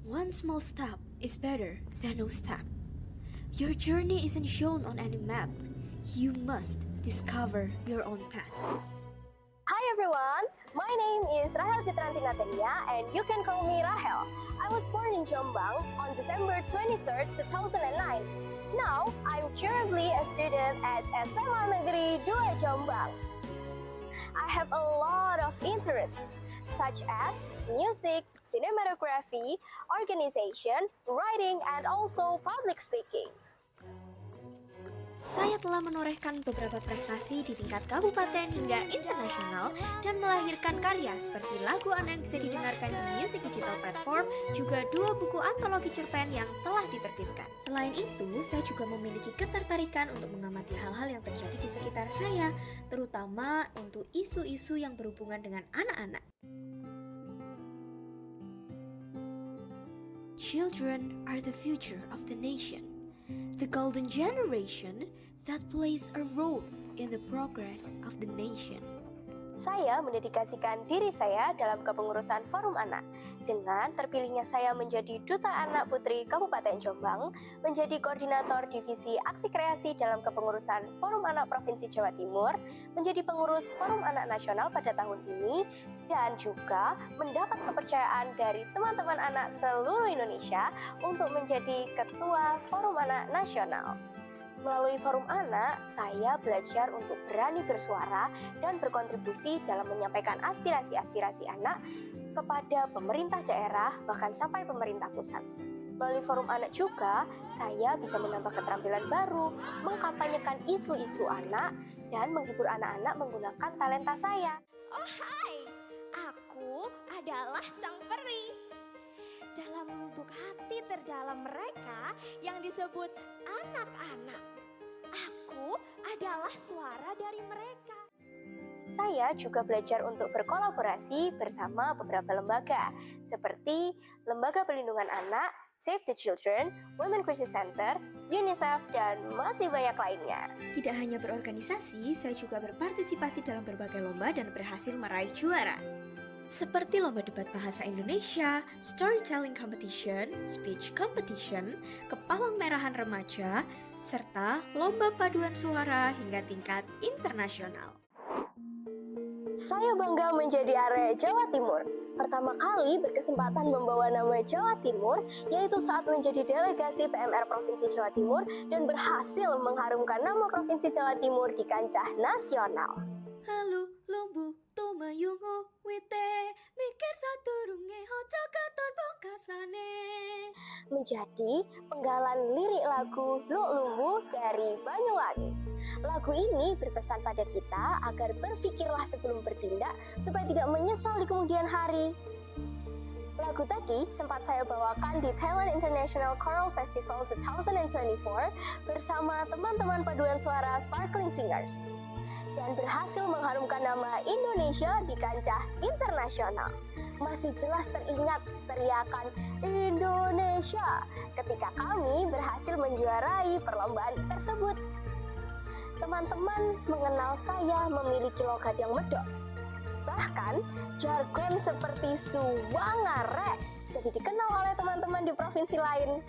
One small step is better than no step. Your journey isn't shown on any map. You must discover your own path. Hi everyone, my name is Rahel Citranti Natania and you can call me Rahel. I was born in Jombang on December 23rd, 2009. Now, I'm currently a student at SMA Negeri 2 Jombang. I have a lot of interests such as music, cinematography, organization, writing, and also public speaking. Saya telah menorehkan beberapa prestasi di tingkat kabupaten hingga internasional dan melahirkan karya seperti lagu anak yang bisa didengarkan di Music Digital Platform, juga 2 buku antologi cerpen yang telah diterbitkan. Selain itu, saya juga memiliki ketertarikan untuk mengamati hal-hal yang terjadi di sekitar saya, terutama untuk isu-isu yang berhubungan dengan anak-anak. Children are the future of the nation. The golden generation that plays a role in the progress of the nation. Saya mendedikasikan diri saya dalam kepengurusan Forum Anak. Dengan terpilihnya saya menjadi Duta Anak Putri Kabupaten Jombang, menjadi Koordinator Divisi Aksi Kreasi dalam kepengurusan Forum Anak Provinsi Jawa Timur, menjadi pengurus Forum Anak Nasional pada tahun ini, dan juga mendapat kepercayaan dari teman-teman anak seluruh Indonesia untuk menjadi Ketua Forum Anak Nasional. Melalui Forum Anak, saya belajar untuk berani bersuara dan berkontribusi dalam menyampaikan aspirasi-aspirasi anak kepada pemerintah daerah, bahkan sampai pemerintah pusat. Melalui Forum Anak juga, saya bisa menambah keterampilan baru, mengkampanyekan isu-isu anak, dan menghibur anak-anak menggunakan talenta saya. Oh hai, aku adalah sang peri. Dalam lubuk hati terdalam mereka yang disebut anak-anak, aku adalah suara dari mereka. Saya juga belajar untuk berkolaborasi bersama beberapa lembaga, seperti Lembaga Perlindungan Anak, Save the Children, Women Crisis Center, UNICEF, dan masih banyak lainnya. Tidak hanya berorganisasi, saya juga berpartisipasi dalam berbagai lomba dan berhasil meraih juara. Seperti lomba debat bahasa Indonesia, storytelling competition, speech competition, kepalang merahan remaja, serta lomba paduan suara hingga tingkat internasional. Saya bangga menjadi area Jawa Timur. Pertama kali berkesempatan membawa nama Jawa Timur, yaitu saat menjadi delegasi PMR Provinsi Jawa Timur dan berhasil mengharumkan nama Provinsi Jawa Timur di kancah nasional. Halo lombu tomayungo wite mikir sadurunge hoja katon pungkasane. Menjadi penggalan lirik lagu Luk Lumbu dari Banyuwangi. Lagu ini berpesan pada kita agar berpikirlah sebelum bertindak supaya tidak menyesal di kemudian hari. Lagu tadi sempat saya bawakan di Thailand International Choral Festival 2024 bersama teman-teman paduan suara Sparkling Singers, dan berhasil mengharumkan nama Indonesia di kancah internasional. Masih jelas teringat teriakan Indonesia ketika kami berhasil menjuarai perlombaan tersebut. Teman-teman mengenal saya memiliki logat yang medok. Bahkan jargon seperti suwangare jadi dikenal oleh teman-teman di provinsi lain.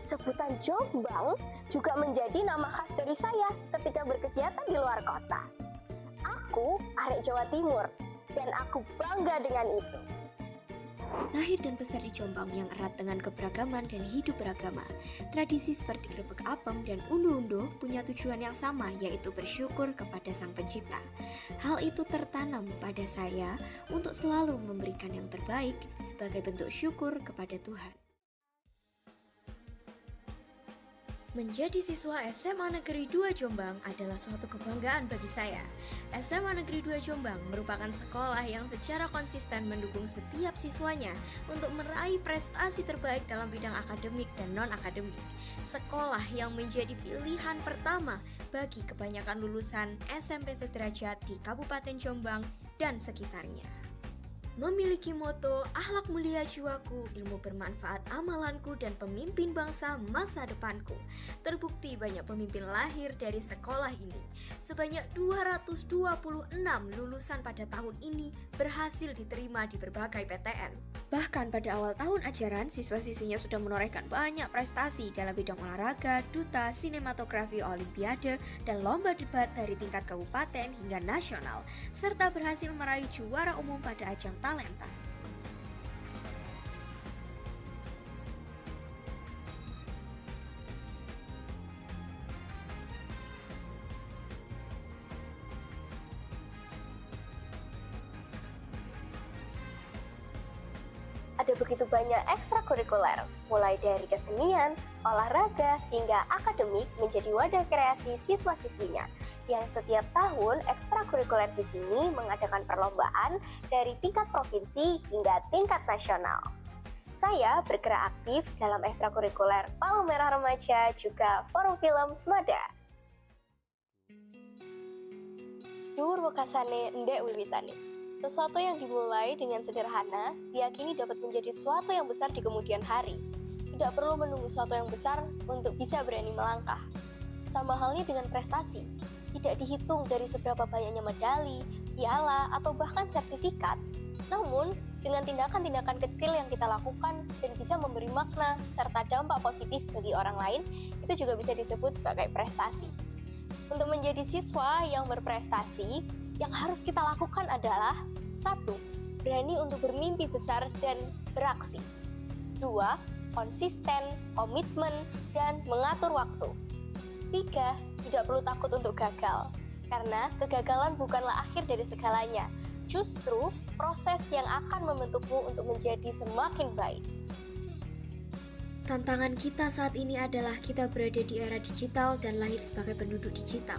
Sebutan Jombang juga menjadi nama khas dari saya ketika berkegiatan di luar kota. Aku arek Jawa Timur dan aku bangga dengan itu. Lahir dan besar di Jombang yang erat dengan keberagaman dan hidup beragama. Tradisi seperti grebek apem dan unduh-unduh punya tujuan yang sama, yaitu bersyukur kepada Sang Pencipta. Hal itu tertanam pada saya untuk selalu memberikan yang terbaik sebagai bentuk syukur kepada Tuhan. Menjadi siswa SMA Negeri 2 Jombang adalah suatu kebanggaan bagi saya. SMA Negeri 2 Jombang merupakan sekolah yang secara konsisten mendukung setiap siswanya untuk meraih prestasi terbaik dalam bidang akademik dan non-akademik. Sekolah yang menjadi pilihan pertama bagi kebanyakan lulusan SMP sederajat di Kabupaten Jombang dan sekitarnya. Memiliki moto akhlak mulia jiwaku, ilmu bermanfaat amalanku, dan pemimpin bangsa masa depanku. Terbukti banyak pemimpin lahir dari sekolah ini. Sebanyak 226 lulusan pada tahun ini berhasil diterima di berbagai PTN. Bahkan pada awal tahun ajaran, siswa-siswinya sudah menorehkan banyak prestasi dalam bidang olahraga, duta, sinematografi, olimpiade, dan lomba debat dari tingkat kabupaten hingga nasional, serta berhasil meraih juara umum pada ajang talenta. Ada begitu banyak ekstrakurikuler, mulai dari kesenian, olahraga, hingga akademik menjadi wadah kreasi siswa-siswinya. Yang setiap tahun ekstrakurikuler di sini mengadakan perlombaan dari tingkat provinsi hingga tingkat nasional. Saya bergerak aktif dalam ekstrakurikuler Palang Merah Remaja juga Forum Film Semada. Dhuwur wekasane ndek wiwitane. Sesuatu yang dimulai dengan sederhana, diyakini dapat menjadi sesuatu yang besar di kemudian hari. Tidak perlu menunggu sesuatu yang besar untuk bisa berani melangkah. Sama halnya dengan prestasi, tidak dihitung dari seberapa banyaknya medali, piala, atau bahkan sertifikat. Namun, dengan tindakan-tindakan kecil yang kita lakukan dan bisa memberi makna serta dampak positif bagi orang lain, itu juga bisa disebut sebagai prestasi. Untuk menjadi siswa yang berprestasi, yang harus kita lakukan adalah 1. Berani untuk bermimpi besar dan beraksi. 2. Konsisten, komitmen, dan mengatur waktu. 3. Tidak perlu takut untuk gagal, karena kegagalan bukanlah akhir dari segalanya. Justru proses yang akan membentukmu untuk menjadi semakin baik. Tantangan kita saat ini adalah kita berada di era digital dan lahir sebagai penduduk digital.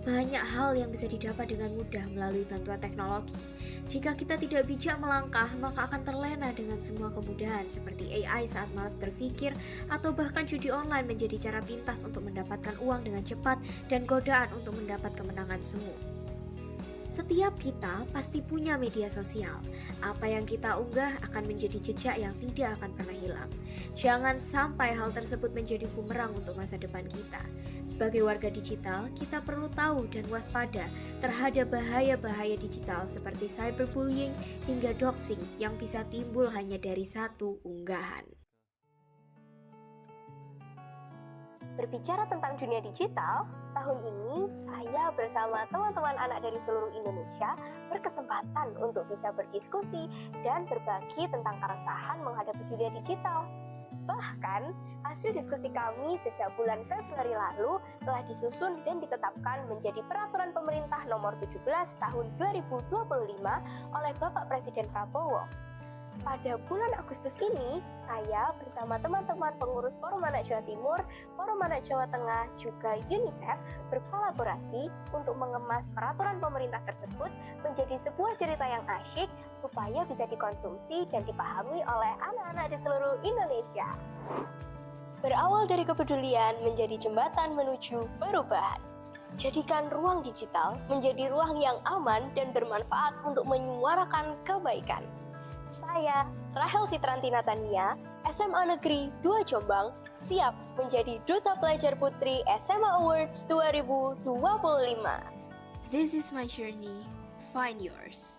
Banyak hal yang bisa didapat dengan mudah melalui bantuan teknologi. Jika kita tidak bijak melangkah, maka akan terlena dengan semua kemudahan seperti AI saat malas berpikir, atau bahkan judi online menjadi cara pintas untuk mendapatkan uang dengan cepat dan godaan untuk mendapat kemenangan semu. Setiap kita pasti punya media sosial. Apa yang kita unggah akan menjadi jejak yang tidak akan pernah hilang. Jangan sampai hal tersebut menjadi bumerang untuk masa depan kita. Sebagai warga digital, kita perlu tahu dan waspada terhadap bahaya-bahaya digital seperti cyberbullying hingga doxing yang bisa timbul hanya dari satu unggahan. Berbicara tentang dunia digital, tahun ini saya bersama teman-teman anak dari seluruh Indonesia berkesempatan untuk bisa berdiskusi dan berbagi tentang keresahan menghadapi dunia digital. Bahkan, hasil diskusi kami sejak bulan Februari lalu telah disusun dan ditetapkan menjadi Peraturan Pemerintah Nomor 17 Tahun 2025 oleh Bapak Presiden Prabowo. Pada bulan Agustus ini, saya bersama teman-teman pengurus Forum Anak Jawa Timur, Forum Anak Jawa Tengah, juga UNICEF berkolaborasi untuk mengemas peraturan pemerintah tersebut menjadi sebuah cerita yang asyik supaya bisa dikonsumsi dan dipahami oleh anak-anak di seluruh Indonesia. Berawal dari kepedulian menjadi jembatan menuju perubahan. Jadikan ruang digital menjadi ruang yang aman dan bermanfaat untuk menyuarakan kebaikan. Saya, Rahel Citrantina Tania, SMA Negeri 2 Jombang, siap menjadi Duta Pelajar Putri SMA Awards 2025. This is my journey, find yours.